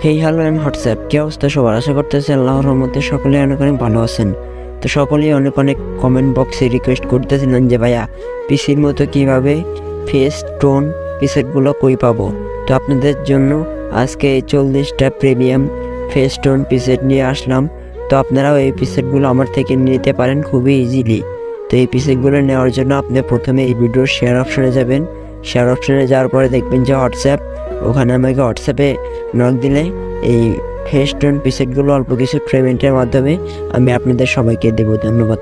Hey hello M WhatsApp, কি অবস্থা সবার? আশা করতেছি আল্লাহর রহমতে সকলে অনেক অনেক ভালো আছেন। তো সকলেই অনেক অনেক কমেন্ট বক্সে রিকোয়েস্ট করতেছিলেন যে ভাইয়া পিসির মতো কিভাবে ফেস টোন প্রিসেটগুলো কই পাবো। তো আপনাদের জন্য আজকে এই 40টা প্রিমিয়াম ফেস টোন প্রিসেট নিয়ে আসলাম। তো আপনারাও এই প্রিসেটগুলো আমার থেকে নিতে পারেন খুবই ইজিলি। তো এই প্রিসেটগুলো নেওয়ার জন্য আপনি প্রথমে এই ভিডিওর শেয়ার অপশনে যাবেন। শেয়ার অপশনে যাওয়ার পরে দেখবেন যে হোয়াটসঅ্যাপ, ওখানে আমাকে হোয়াটসঅ্যাপে নক দিলে এই ফেস টোন প্রিসেটগুলো অল্প কিছু পেমেন্টের মাধ্যমে আমি আপনাদের সবাইকে দেবো। ধন্যবাদ।